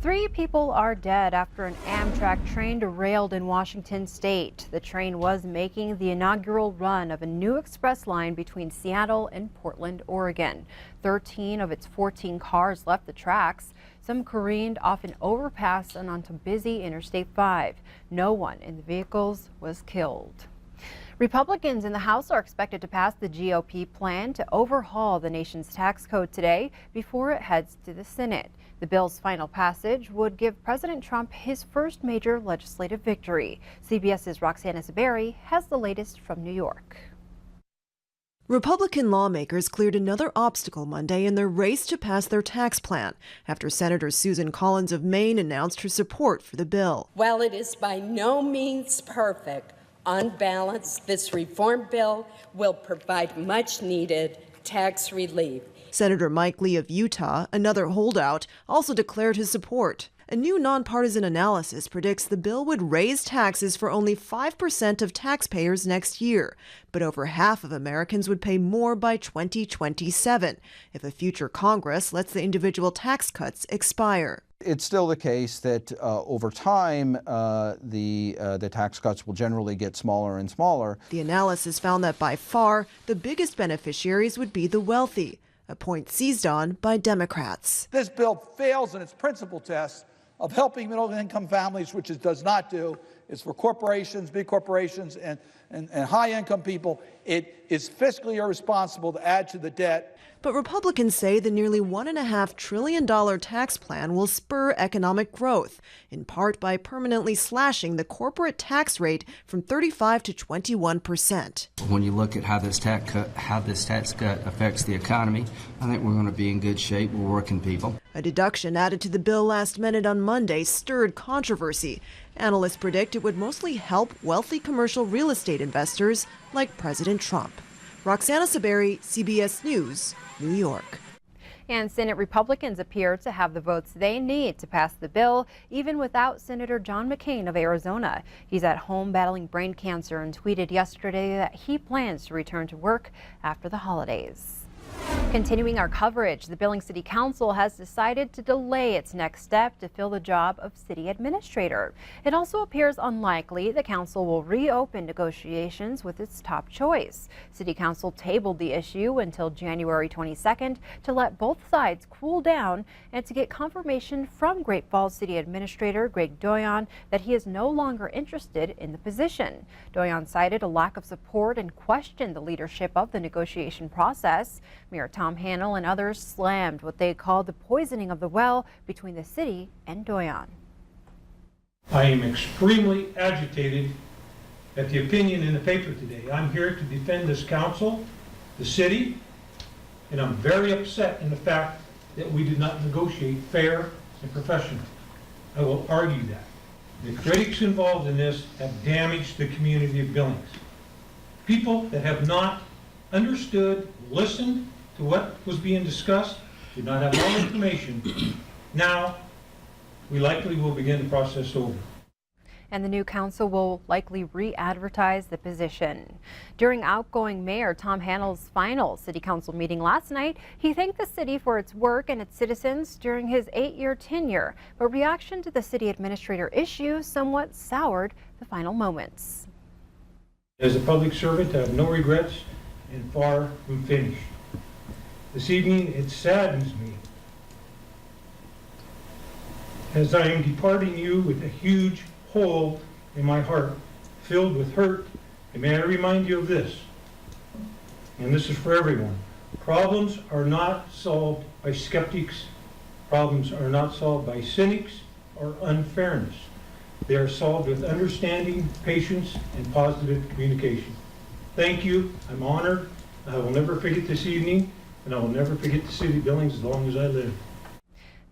3 people are dead after an Amtrak train derailed in Washington state. The train was making the inaugural run of a new express line between Seattle and Portland, Oregon. 13 of its 14 cars left the tracks. Some careened off an overpass and onto busy Interstate 5. No one in the vehicles was killed. Republicans in the House are expected to pass the GOP plan to overhaul the nation's tax code today before it heads to the Senate. The bill's final passage would give President Trump his first major legislative victory. CBS's Roxana Saberi has the latest from New York. Republican lawmakers cleared another obstacle Monday in their race to pass their tax plan after Senator Susan Collins of Maine announced her support for the bill. While it is by no means perfect, on balance, this reform bill will provide much-needed tax relief. Senator Mike Lee of Utah, another holdout, also declared his support. A new nonpartisan analysis predicts the bill would raise taxes for only 5% of taxpayers next year, but over half of Americans would pay more by 2027 if a future Congress lets the individual tax cuts expire. It's still the case that over time, the tax cuts will generally get smaller and smaller. The analysis found that by far, the biggest beneficiaries would be the wealthy, a point seized on by Democrats. This bill fails in its principal test of helping middle-income families, which it does not do. It's for corporations, big corporations, and high-income people. It is fiscally irresponsible to add to the debt. But Republicans say the nearly $1.5 trillion tax plan will spur economic growth, in part by permanently slashing the corporate tax rate from 35% to 21%. When you look at how this tax cut affects the economy, I think we're going to be in good shape. We're working people. A deduction added to the bill last minute on Monday stirred controversy. Analysts predict it would mostly help wealthy commercial real estate investors like President Trump. Roxana Saberi, CBS News, New York. And Senate Republicans appear to have the votes they need to pass the bill, even without Senator John McCain of Arizona. He's at home battling brain cancer and tweeted yesterday that he plans to return to work after the holidays. Continuing our coverage, the Billings City Council has decided to delay its next step to fill the job of city administrator. It also appears unlikely the council will reopen negotiations with its top choice. City Council tabled the issue until January 22nd to let both sides cool down and to get confirmation from Great Falls City Administrator Greg Doyon that he is no longer interested in the position. Doyon cited a lack of support and questioned the leadership of the negotiation process. Mayor Tom Hanel and others slammed what they called the poisoning of the well between the city and Doyon. I am extremely agitated at the opinion in the paper today. I'm here to defend this council, the city, and I'm very upset in the fact that we did not negotiate fair and professional. I will argue that. The critics involved in this have damaged the community of Billings. People that have not understood, listened to what was being discussed, did not have all information. Now, we likely will begin the process over. And the new council will likely re-advertise the position. During outgoing Mayor Tom Hanel's final city council meeting last night, he thanked the city for its work and its citizens during his 8-year tenure. But reaction to the city administrator issue somewhat soured the final moments. As a public servant, I have no regrets and far from finished. This evening, it saddens me as I am departing you with a huge hole in my heart, filled with hurt. And may I remind you of this, and this is for everyone. Problems are not solved by skeptics. Problems are not solved by cynics or unfairness. They are solved with understanding, patience, and positive communication. Thank you. I'm honored. I will never forget this evening, and I will never forget the city of Billings as long as I live.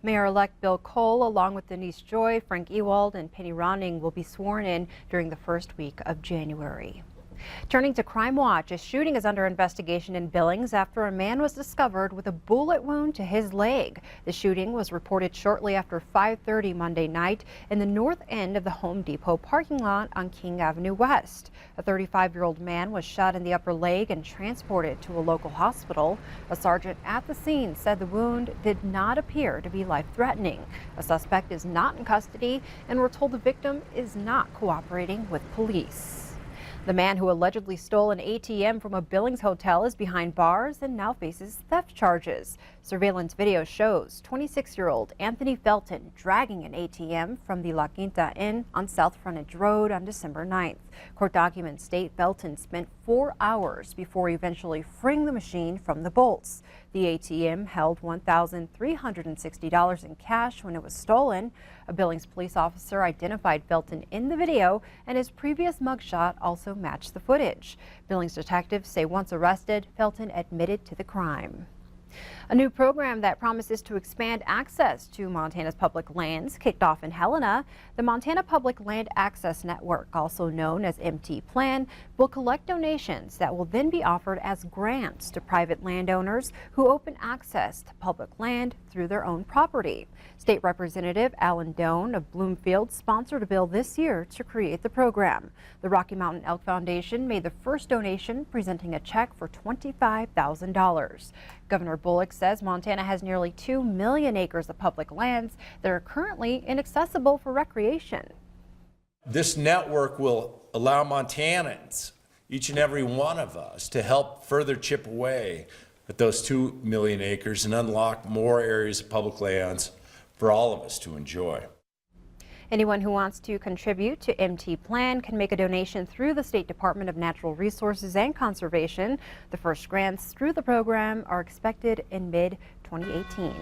Mayor-elect Bill Cole, along with Denise Joy, Frank Ewald, and Penny Ronning, will be sworn in during the first week of January. Turning to Crime Watch, a shooting is under investigation in Billings after a man was discovered with a bullet wound to his leg. The shooting was reported shortly after 5:30 Monday night in the north end of the Home Depot parking lot on King Avenue West. A 35-year-old man was shot in the upper leg and transported to a local hospital. A sergeant at the scene said the wound did not appear to be life-threatening. A suspect is not in custody, and we're told the victim is not cooperating with police. The man who allegedly stole an ATM from a Billings hotel is behind bars and now faces theft charges. Surveillance video shows 26-year-old Anthony Felton dragging an ATM from the La Quinta Inn on South Frontage Road on December 9th. Court documents state Felton spent 4 hours before eventually freeing the machine from the bolts. The ATM held $1,360 in cash when it was stolen. A Billings police officer identified Felton in the video, and his previous mugshot also matched the footage. Billings detectives say once arrested, Felton admitted to the crime. A new program that promises to expand access to Montana's public lands kicked off in Helena. The Montana Public Land Access Network, also known as MTM, will collect donations that will then be offered as grants to private landowners who open access to public land through their own property. State Representative Alan Doan of Bloomfield sponsored a bill this year to create the program. The Rocky Mountain Elk Foundation made the first donation, presenting a check for $25,000. Governor Bullock says Montana has nearly 2 million acres of public lands that are currently inaccessible for recreation. This network will allow Montanans, each and every one of us, to help further chip away at those 2 million acres and unlock more areas of public lands for all of us to enjoy. Anyone who wants to contribute to MTM can make a donation through the State Department of Natural Resources and Conservation. The first grants through the program are expected in mid-2018.